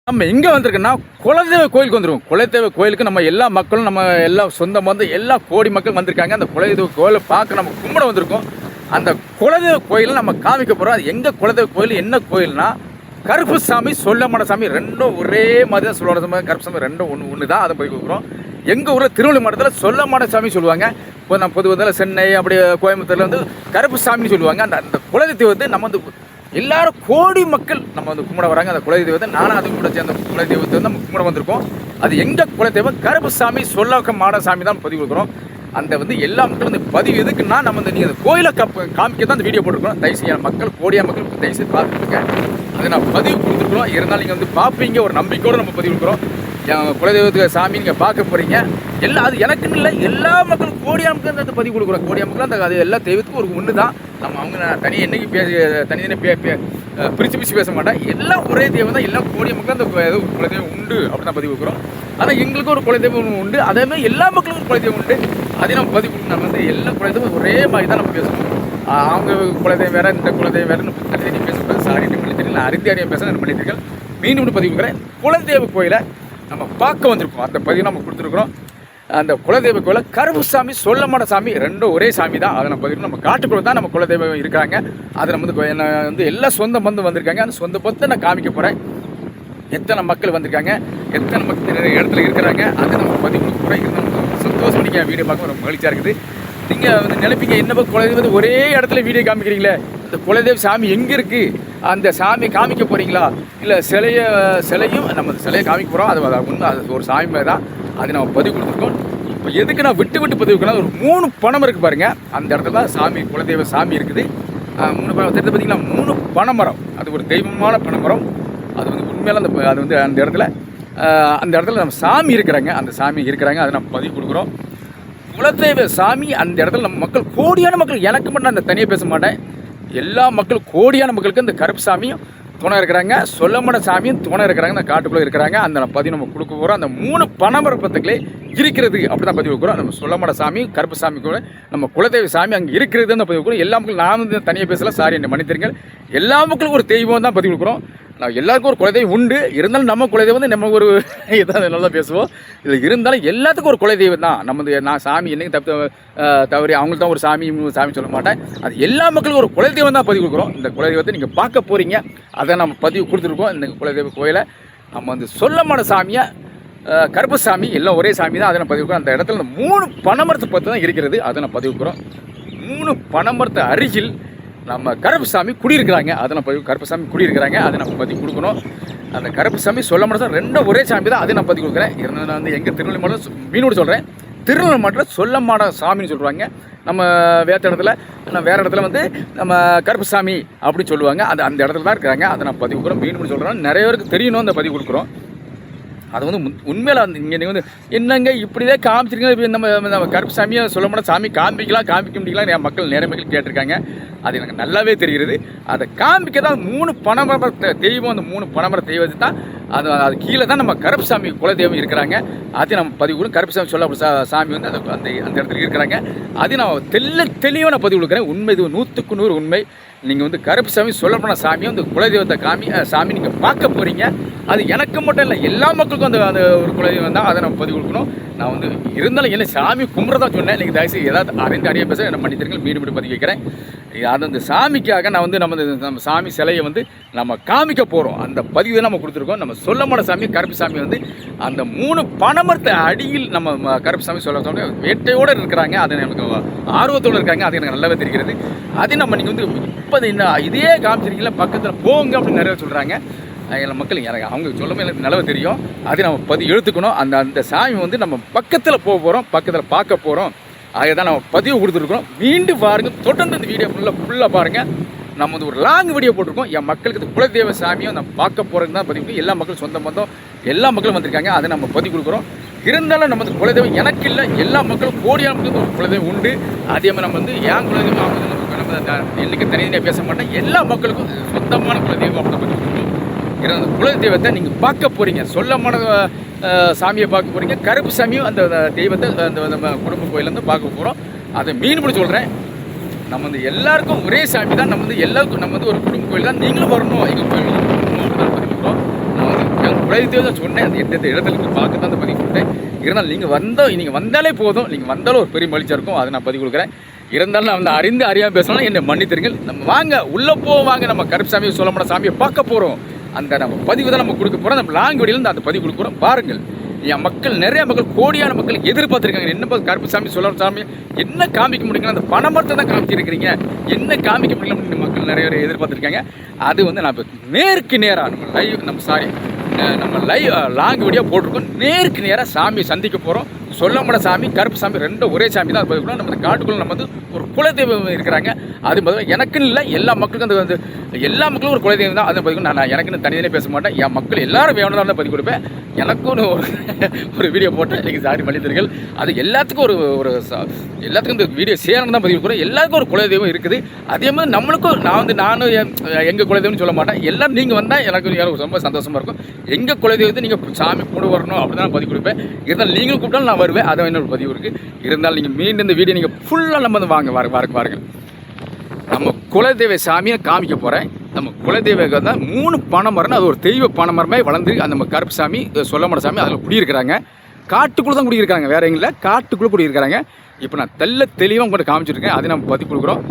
நம்ம எங்கே வந்திருக்கோன்னா குலதெய்வ கோயிலுக்கு வந்துடும். குலதெய்வ கோயிலுக்கு நம்ம எல்லா மக்களும் நம்ம எல்லாம் சொந்தம் வந்து எல்லா கோடி மக்கள் வந்திருக்காங்க. அந்த குலதெய்வ கோயிலை பார்க்க நம்ம கும்பிட வந்திருக்கோம். அந்த குலதெய்வ கோயிலை நம்ம காமிக்க போகிறோம். அது எங்கே குலதெய்வ கோயில் என்ன கோயில்னா கருப்புசாமி சொல்லமான சாமி ரெண்டும் ஒரே மாதிரி தான். சொல்லமான கருப்புசாமி ரெண்டும் ஒன்று தான். அதை போய் கொடுக்குறோம். எங்கள் ஊரில் திருவள்ளூர் மாவட்டத்தில் சொல்லமான சாமி சொல்லுவாங்க. இப்போ நம்ம பொதுவதில் சென்னை அப்படி கோயம்புத்தூரில் வந்து கருப்புசாமின்னு சொல்லுவாங்க. அந்த குலதெய்வத்தை வந்து நம்ம வந்து எல்லாரும் கோடி மக்கள் நம்ம வந்து கும்பிட வராங்க. அந்த குலதெய்வத்தை நானும் அது கூட சேர்ந்த குலதெய்வத்தை வந்து நம்ம கும்பிட வந்திருக்கோம். அது எங்கள் குலதெய்வம் கருப்புசாமி சொல்லமான சாமி தான் பதிவு கொடுக்குறோம். அந்த வந்து எல்லா மக்களும் வந்து பதிவு எதுக்குன்னா நம்ம வந்து நீங்கள் அந்த கோயிலை காமிக்க தான் அந்த வீடியோ போட்டிருக்கோம். தயவுசெய்ய மக்கள் கோடியாக மக்கள் தயவுசெய்து பார்த்துருக்கேன். அதை நான் பதிவு கொடுத்துருக்குறோம். இருந்தாலும் நீங்கள் வந்து பார்ப்பீங்க ஒரு நம்பிக்கையோடு நம்ம பதிவு கொடுக்குறோம். என் குலதெய்வத்துக்கு சாமி நீங்கள் பார்க்க போகிறீங்க. எல்லாம் அது எனக்குன்னு இல்லை, எல்லா மக்களும் கோடியாக மக்கள் அந்த பதிவு கொடுக்குறோம். கோடியாக மக்கள் அந்த அது எல்லா தெய்வத்துக்கும் ஒரு ஒன்று தான். நம்ம அவங்க நான் தனியாக என்றைக்கு தனித்தனியாக பிரித்து பேச மாட்டேன். எல்லாம் ஒரே தெய்வம் தான். எல்லா கோடிய மக்களும் அந்த குலதெய்வம் உண்டு அப்படி தான் பதிவு கொடுக்குறோம். ஆனால் எங்களுக்கும் ஒரு குலதெய்வம் உண்டு, அதேமாதிரி எல்லா மக்களுக்கும் ஒரு குலதெய்வம் உண்டு. அதே நம்ம பதிவு கொடுக்கணும். நம்ம வந்து எல்லா குலதெய்வம் ஒரே மாதிரி தான் நம்ம பேசணும். அவங்க குலதெய்வம் வேறு, இந்த குலதெய்வம் வேறு தனித்தனி பேசக்கூடாது. சாரி பண்ணித்தீர்கள், நான் அறிந்தியாரியம் பேச நான் பண்ணித்தீர்கள். மீண்டும் பதிவு கொடுக்குறேன். குலதெய்வ கோயிலை நம்ம பார்க்க வந்திருக்கோம். அந்த பதிவு நம்ம கொடுத்துருக்குறோம். அந்த குலதெய்வ கோயிலை கருப்புசாமி சொல்லமான சாமி ரெண்டும் ஒரே சாமி தான். அதை நம்ம பதிவு நம்ம காட்டுக்குள்ள தான் நம்ம குலதெய்வம் இருக்காங்க. அதை நம்ம வந்து எல்லா சொந்த பந்து வந்திருக்காங்க. அந்த சொந்த பத்தை நான் காமிக்க போகிறேன். எத்தனை மக்கள் வந்திருக்காங்க, எத்தனை மக்கள் இடத்துல இருக்கிறாங்க, அதை நம்ம பதிவு கொடுக்க போகிறோம். சந்தோஷம். நீங்கள் வீடியோ பார்க்க ரொம்ப மகிழ்ச்சியாக இருக்குது. நீங்கள் வந்து நினைப்பீங்க என்னப்போ குலதெய்வம் ஒரே இடத்துல வீடியோ காமிக்கிறீங்களே, இந்த குலதெய்வ சாமி எங்கே இருக்குது, அந்த சாமி காமிக்க போகிறீங்களா, இல்லை சிலையும் நம்ம சிலையை காமிக்க போகிறோம். அது உண்மை, அது ஒரு சாமி மாதிரி தான். அது நம்ம பதிவு கொடுத்துருக்கோம். இப்போ எதுக்கு நான் விட்டு பதிவுக்கலாம், ஒரு 3 பணம் இருக்குது பாருங்கள். அந்த இடத்துல தான் சாமி குலதெய்வ சாமி இருக்குது. 3 பணம் தெரிஞ்சு பார்த்தீங்கன்னா 3 பனைமரம். அது ஒரு தெய்வமான பனைமரம். அது வந்து உண்மையில அது வந்து அந்த இடத்துல நம்ம சாமி இருக்கிறாங்க. அந்த சாமி இருக்கிறாங்க. அதை நம்ம பதிவு கொடுக்குறோம். குலதெய்வ சாமி அந்த இடத்துல நம்ம மக்கள் கோடியான மக்கள், எனக்கு மட்டும் அந்த தனியாக பேச மாட்டேன், எல்லா மக்கள் கோடியான மக்களுக்கு அந்த கருப்பு சாமியும் துணை இருக்கிறாங்க, சொல்லமான சாமியும் துணை இருக்கிறாங்க. அந்த காட்டுக்குள்ளே இருக்கிறாங்க. அந்த பதிவு நம்ம கொடுக்க போகிறோம். அந்த 3 பனைமரப்பத்துக்களே இருக்கிறது அப்படி தான் பதிவு வைக்கிறோம். நம்ம சொல்லமான சாமி கருப்பு சாமி கூட நம்ம குலதெய்வ சாமி அங்கே இருக்கிறதுன்னு பதிவு கொடுக்குறோம். எல்லா மக்களும் நான் வந்து தனியாக பேசலாம், சாரி என்னை மன்னித்திருங்கள். எல்லா மக்களுக்கும் ஒரு தெய்வம் தான் பதிவு கொடுக்குறோம். நான் எல்லாருக்கும் ஒரு குலதெய்வம் உண்டு. இருந்தாலும் நம்ம குலதெய்வம் வந்து நம்ம ஒரு இதாக நல்லா பேசுவோம். இதில் இருந்தாலும் எல்லாத்துக்கும் ஒரு குலதெய்வம் தான். நம்ம வந்து நான் சாமி என்னைக்கு தவறி அவங்களுக்கு தான் ஒரு சாமி சொல்ல மாட்டேன். அது எல்லா மக்களுக்கும் ஒரு குலதெய்வம் தான் பதிவு கொடுக்குறோம். இந்த குலதெய்வத்தை நீங்கள் பார்க்க போகிறீங்க. அதை நம்ம பதிவு கொடுத்துருக்கோம். இந்த குலதெய்வ கோயிலை நம்ம வந்து சொல்லமான சாமியை கருப்பு சாமி எல்லாம் ஒரே சாமி தான். அதை நான் பதிவு கொடுக்குறோம். அந்த இடத்துல இந்த 3 பனைமரத்தை பற்றி தான் இருக்கிறது. அதை நான் பதிவு கொடுக்குறோம். 3 பனைமரத்து அருகில் நம்ம கருப்புசாமி குடியிருக்கிறாங்க. அதை நம்ம கருப்புசாமி குடியிருக்கிறாங்க. அதை நம்ம பதிவு கொடுக்கணும். அந்த கருப்புசாமி சொல்லமான சாமி ரெண்டும் ஒரே சாமி தான். அதை நான் பதிவு கொடுக்குறேன். இருந்தால் நான் வந்து எங்கள் திருநெல்வேலி மாவட்டம் மீனோடு சொல்கிறேன். திருநெல்வேலி மாவட்டத்தில் சொல்லமான சாமின்னு சொல்லுவாங்க. நம்ம வேறு இடத்துல வந்து நம்ம கருப்புசாமி அப்படின்னு சொல்லுவாங்க. அந்த இடத்துல தான் இருக்கிறாங்க. அதை நான் பதிவு கொடுக்குறோம். மீன் சொல்கிறோம். நிறைய பேருக்கு தெரியணும் அந்த பதிவு கொடுக்குறோம். அது வந்து உண்மையில் வந்து இங்கே நீங்கள் வந்து என்னங்க இப்படியே காமிச்சிருக்கீங்க, நம்ம கருப்புசாமியை சொல்லமான சாமி காமிக்க முடியலாம் என் மக்கள் நிறைய மக்கள் கேட்டிருக்காங்க. அது எனக்கு நல்லாவே தெரிகிறது. அதை காமிக்க தான் 3 பனைமர தெய்வம். அந்த 3 பனைமர தெய்வத்தை தான் அது கீழே தான் நம்ம கருப்புசாமி குலதெய்வம் இருக்கிறாங்க. அதை நம்ம பதிவு கொடுக்கும். கருப்புசாமி சொல்ல சாமி வந்து அந்த இடத்துல இருக்கிறாங்க. அதை நான் தெளிவாக நான் பதிவு கொடுக்குறேன். உண்மை, இது 100க்கு 100 உண்மை. நீங்கள் வந்து கருப்புசாமி சொல்லப்போன சாமியும் அந்த குலதெய்வத்தை சாமி நீங்கள் பார்க்க போகிறீங்க. அது எனக்கு மட்டும் இல்லை, எல்லா மக்களுக்கும் அந்த ஒரு குலதெய்வம் தான். அதை நம்ம பதிவு கொடுக்கணும். நான் வந்து இருந்தாலும் என்ன சாமி கும்பிட்றதா சொன்னேன். இன்றைக்கி தயவுசெய்து ஏதாவது அறிய பேச என்ன மன்னித்திருங்கள். மீண்டும் பதிவு வைக்கிறேன். அந்த சாமிக்காக நான் வந்து நம்ம சாமி சிலையை வந்து நம்ம காமிக்க போகிறோம். அந்த பதிவு நம்ம கொடுத்துருக்கோம். நம்ம சொல்லமான சாமி கருப்பு சாமி வந்து அந்த 3 பனைமரத்தை அடியில் நம்ம கருப்பு சாமி சொல்ல வேட்டையோடு இருக்கிறாங்க. அது நமக்கு ஆர்வத்தோடு இருக்காங்க. அது எனக்கு நல்லாவே தெரிகிறது. அது நம்ம நீங்கள் வந்து இப்போ இதே காமிச்சிருக்கீங்களா, பக்கத்தில் போங்க அப்படின்னு நிறைய சொல்கிறாங்க. எல்லாம் மக்கள் எனக்கு அவங்க சொல்லும்போது எனக்கு நல்லா தெரியும். அதை நம்ம பதிவு எடுத்துக்கணும். அந்த சாமி வந்து நம்ம பக்கத்தில் போக போகிறோம், பக்கத்தில் பார்க்க போகிறோம். அதை தான் நம்ம பதிவு கொடுத்துருக்குறோம். மீண்டும் பாருங்கள். தொடர்ந்து இந்த வீடியோ ஃபுல்லாக பாருங்கள். நம்ம வந்து ஒரு லாங் வீடியோ போட்டிருக்கோம். என் மக்களுக்கு இந்த குலதெய்வ சாமியும் நம்ம பார்க்க போகிறது தான் பதிவு. எல்லா மக்களும் சொந்த பந்தம் எல்லா மக்களும் வந்திருக்காங்க. அதை நம்ம பதிவு கொடுக்குறோம். இருந்தாலும் நம்ம வந்து குலதெய்வம் எனக்கு இல்லை, எல்லா மக்களும் கோடியான மக்களுக்கு ஒரு குலதெய்வம் உண்டு. அதே மாதிரி நம்ம வந்து ஏன் குலதெய்வம் நம்ம என்னைக்கு தனியாக பேச மாட்டேன். எல்லா மக்களுக்கும் சொந்தமான குலதெய்வம் அப்படின்னு பதிவு கொடுக்கணும். அந்த குலதெய்வத்தை நீங்கள் பார்க்க போகிறீங்க. சொல்லமான சாமியை பார்க்க போகிறீங்க. கருப்பு சாமியும் அந்த தெய்வத்தை நம்ம குடும்ப கோயிலேருந்து பார்க்க போகிறோம். அதை மீன்படி சொல்கிறேன். நம்ம வந்து எல்லாருக்கும் ஒரே சாமி தான். நம்ம வந்து எல்லாருக்கும் நம்ம வந்து ஒரு குடும்ப கோயில் தான். நீங்களும் வரணும் எங்கள் கோயில். நான் வந்து குலதெய்வத்தை சொன்னேன். அந்த எந்தெந்த இடத்துல நீங்கள் பார்க்க தான் அந்த பதிவு கொடுத்தேன். இருந்தாலும் நீங்கள் வந்தாலே போதும். நீங்கள் வந்தாலும் ஒரு பெரிய மகிழ்ச்சியாக இருக்கும். அதை நான் பதிவு கொடுக்குறேன். இருந்தாலும் நான் வந்து அறியாமல் பேசலாம், என்னை மன்னித்திருங்கள். நம்ம வாங்க உள்ளே வாங்க, நம்ம கருப்புசாமியை சொல்லமான சாமியை பார்க்க போகிறோம். அந்த நம்ம பதிவு தான் நம்ம கொடுக்க போகிறோம். நம்ம லாங் வீடியோவில் அந்த பதிவு கொடுக்க போகிறோம். பாருங்கள், என் மக்கள் நிறைய மக்கள் கோடியான மக்கள் எதிர்பார்த்துருக்காங்க. என்ன கருப்புசாமி சொல்லணும் சாமி என்ன காமிக்க முடியுங்களா? அந்த பணமரத்தை தான் காமிச்சிருக்கிறீங்க, என்ன காமிக்க முடியல அப்படின்னு மக்கள் நிறைய பேர் எதிர்பார்த்துருக்காங்க. அது வந்து நான் இப்போ நேருக்கு நேராக நம்ம லைவ் லாங் வீடியோ போட்டிருக்கோம். நேருக்கு நேராக சாமியை சந்திக்க போகிறோம். சொல்லம்பட சாமி கருப்பு சாமி ரெண்டும் ஒரே சாமி தான். அது நம்ம இந்த காட்டுக்குள்ளே நம்ம வந்து ஒரு குலதெய்வம் இருக்கிறாங்க. அது பதில் எனக்குன்னு இல்லை, எல்லா மக்களுக்கும் அந்த வந்து எல்லா மக்களும் ஒரு குலதெய்வம் தான். அதை பதிவு நான் எனக்குன்னு தனித்தனியே பேச மாட்டேன். என் மக்கள் எல்லாரும் வேணும் தான் பதிவு கொடுப்பேன். எனக்கும் ஒரு வீடியோ போட்டேன். எனக்கு சாரி மனிதர்கள். அது எல்லாத்துக்கும் ஒரு எல்லாத்துக்கும் இந்த வீடியோ சேரணும் தான் பதிவு கொடுக்குறேன். எல்லாருக்கும் ஒரு குலதெய்வம் இருக்குது. அதே மாதிரி நம்மளுக்கும் நானும் எங்கள் குலதெய்வம்னு சொல்ல மாட்டேன். எல்லோரும் நீங்கள் வந்தால் எனக்கு ரொம்ப சந்தோஷமாக இருக்கும். எங்கள் குலதெய்வத்தை நீங்கள் சாமி கொண்டு வரணும் அப்படி தான் பதிவு கொடுப்பேன். இருந்தாலும் நீங்களும் கூப்பிட்டாலும் நான் வருவேன். அதை என்னோட பதிவு இருக்குது. இருந்தாலும் நீங்கள் மீண்டும் இந்த வீடியோ நீங்கள் ஃபுல்லாக நம்ம வந்து பாருங்கள். நம்ம குலதெய்வ சாமியை காமிக்க போகிறேன். நம்ம குலதெய்வம் தான் 3 பனைமரம்னு, அது ஒரு தெய்வ பனைமரமே வளர்ந்து அந்த நம்ம கருப்பு சாமி சொல்லமட சாமி அதில் குடியிருக்கிறாங்க. காட்டுக்குள்ளே தான் குடியிருக்காங்க, வேற எங்கே இல்லை, காட்டுக்குள்ளே குடியிருக்கிறாங்க. இப்போ நான் தெளிவாக உங்கள்கிட்ட காமிச்சிருக்கேன். அதை நம்ம பதிவு கொடுக்குறோம்.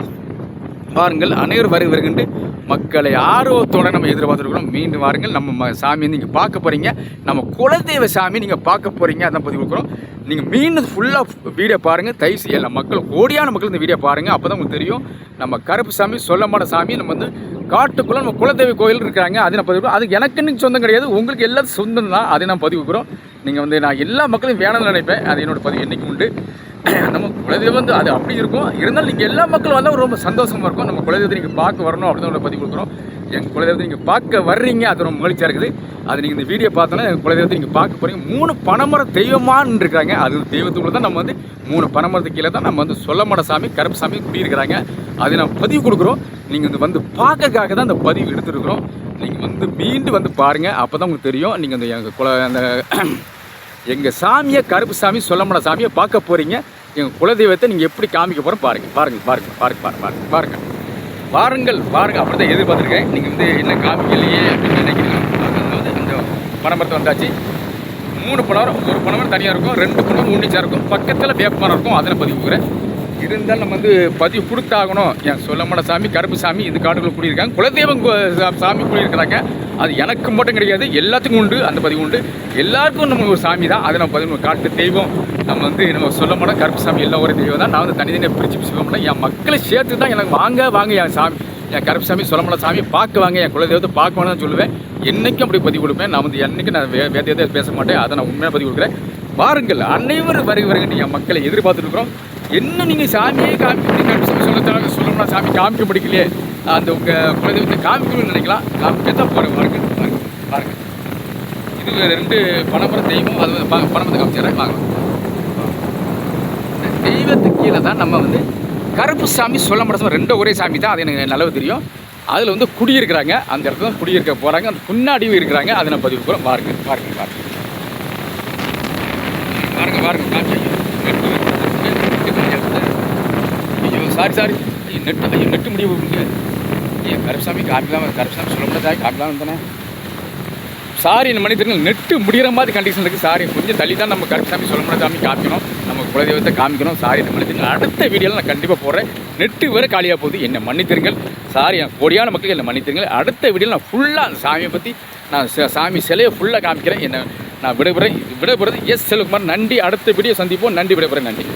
பாருங்கள், அனைவரும் வருகின்ற மக்களை ஆர்வத்தோடு நம்ம எதிர்பார்த்துருக்கிறோம். மீண்டும் வாருங்கள், நம்ம சாமியை நீங்கள் பார்க்க போகிறீங்க. நம்ம குலதெய்வ சாமி நீங்கள் பார்க்க போகிறீங்க. அதான் பதிவு கொடுக்குறோம். நீங்கள் மீண்டும் ஃபுல்லாக வீடியோ பாருங்கள். தயவுசு எல்லா மக்கள் கோடியான மக்கள் இந்த வீடியோ பாருங்கள். அப்போ தான் உங்களுக்கு தெரியும் நம்ம கருப்பு சாமி சொல்லமான சாமி நம்ம வந்து காட்டுக்குள்ளே நம்ம குலதெய்வ கோயில் இருக்கிறாங்க. அதை நான் பதிவு, அது எனக்குன்னு சொந்தம் கிடையாது, உங்களுக்கு எல்லாத்துக்கும் சொந்தம் தான். அதை நான் பதிவு கொடுக்குறோம். நீங்கள் வந்து நான் எல்லா மக்களையும் வேணும்னு நினைப்பேன். அது என்னோடய பதிவு என்றைக்கு உண்டு. நம்ம குலதெய்வம் வந்து அது அப்படி இருக்கும். இருந்தாலும் நீங்கள் எல்லா மக்களும் வந்தால் ரொம்ப சந்தோஷமாக இருக்கும். நம்ம குலதெய்வத்தை நீங்கள் பார்க்க வரணும் அப்படின்னு பதிவு கொடுக்குறோம். எங்கள் குலதெய்வத்தை நீங்கள் பார்க்க வர்றீங்க, அது ரொம்ப மகிழ்ச்சியாக இருக்குது. அது நீங்கள் இந்த வீடியோ பார்த்தோன்னா எங்கள் குலதெய்வத்தை நீங்கள் பார்க்க போகிறீங்க. 3 பனைமர தெய்வமானு இருக்காங்க. அது தெய்வத்துக்குள்ள தான் நம்ம வந்து 3 பனைமரத்துக்கு கீழே தான் நம்ம வந்து சொல்லமட சாமி கருப்பு சாமி குடியிருக்கிறாங்க. அதை நம்ம பதிவு கொடுக்குறோம். நீங்கள் வந்து பார்க்கறதுக்காக தான் அந்த பதிவு எடுத்துருக்குறோம். நீங்கள் வந்து மீண்டும் வந்து பாருங்கள். அப்போ தான் உங்களுக்கு தெரியும். நீங்கள் அந்த எங்கள் சாமியை கருப்பு சாமி சொல்லமட சாமியை பார்க்க போகிறீங்க. எங்கள் குலதெய்வத்தை நீங்கள் எப்படி காமிக்க போகிறோம் பாருங்கள். அப்படி தான் எதிர்பார்த்துருக்கேன். நீங்கள் வந்து என்ன காமிக்கலையே அப்படின்னு நினைக்கிறீங்க. அதாவது அந்த பனைமரத்தை வந்தாச்சு. 3 பனைமரம், ஒரு பனைமரம் தனியாக இருக்கும், 2 பனைமரம் ஒன்றிச்சாக இருக்கும், பக்கத்தில் வேப்பமரம் இருக்கும். அதில் பதிவு கொடுக்குறேன். இருந்தாலும் நம்ம வந்து பதிவு கொடுத்தாகணும். என் சொல்லமட சாமி கருப்பு சாமி இந்த காடுக்குள்ள குடியிருக்காங்க. குலதெய்வம் சாமி குடியிருக்கிறாங்க. அது எனக்கு மட்டும் கிடையாது, எல்லாத்துக்கும் உண்டு. அந்த பதிவு உண்டு. எல்லாருக்கும் நம்ம ஒரு சாமி தான். அதை நம்ம பதிவு காட்டு தெய்வம் நம்ம வந்து நம்ம சொல்லமட கருப்பு சாமி எல்லாம் ஒரு தெய்வம் தான். நான் வந்து தனித்தனியாக பிரித்து சொல்ல மாட்டேன். என் மக்களை சேர்த்து தான் எனக்கு வாங்க என் சாமி, என் கருப்பு சாமி சொல்லமட சாமி பார்க்க வாங்க, என் குலதெய்வத்தை பார்க்க வேணும்னு சொல்லுவேன். என்றைக்கும் அப்படி பதிவு கொடுப்பேன். நான் வந்து என்றைக்கும் நான் வேறு எதாவது பேச மாட்டேன். அதை நான் உண்மையாக பதிவு கொடுக்குறேன். வாருங்கள், அனைவரும் வருகின்ற என் மக்களை எதிர்பார்த்துருக்குறோம். என்ன நீங்கள் சாமியே காமிக்க சொல்லணும்னா சாமி காமிக்க முடிக்கலையே, அந்த குலதெய்வத்தை காமிக்கணும்னு நினைக்கலாம். காமிக்க தான் போகிறேன். பாருங்கள், இது 2 பனைமர தெய்வம். அது பனைமரத்தை காமிச்சிடறேன். வாங்க, தெய்வத்துக்கு கீழே தான் நம்ம வந்து கருப்பு சாமி சொல்லமட சாமி 2 ஒரே சாமி தான். அது எனக்கு நல்லா தெரியும். அதில் வந்து குடியிருக்கிறாங்க. அந்த இடத்துல தான் குடியிருக்க போகிறாங்க. அந்த முன்னாடியும் இருக்கிறாங்க. அதை நான் பதிவு போகிறோம். பாருங்கள் சாரி நெட்டு முடிவு கருப்புசாமி கருப்புசாமி சொல்ல முடியாது. காமிக்கலாம் தானே. சாரி, இந்த மனிதர்கள் நெட்டு முடிகிற மாதிரி கண்டிஷன் இருக்குது. சாரி, கொஞ்சம் தள்ளி தான் நம்ம கருப்புசாமி சொல்ல சாமி காமிக்கணும். நம்ம குலதெய்வத்தை காமிக்கணும். சாரி, இந்த மனிதர்கள் அடுத்த வீடியோவில் நான் கண்டிப்பாக போடுறேன். நெட்டு வேறு காலியாக போகுது. என்னை மன்னித்திருங்கள். சாரி, கோடியான மக்கள் என்னை மன்னித்திருங்கள். அடுத்த வீடியோவில் நான் ஃபுல்லாக அந்த சாமியை பற்றி நான் சாமி சிலையை ஃபுல்லாக காமிக்கிறேன். நான் விடைபெறுறது எஸ் செல்வகுமார். நன்றி. அடுத்த வீடியோ சந்திப்போம். நன்றி. விடைபெறேன். நன்றி.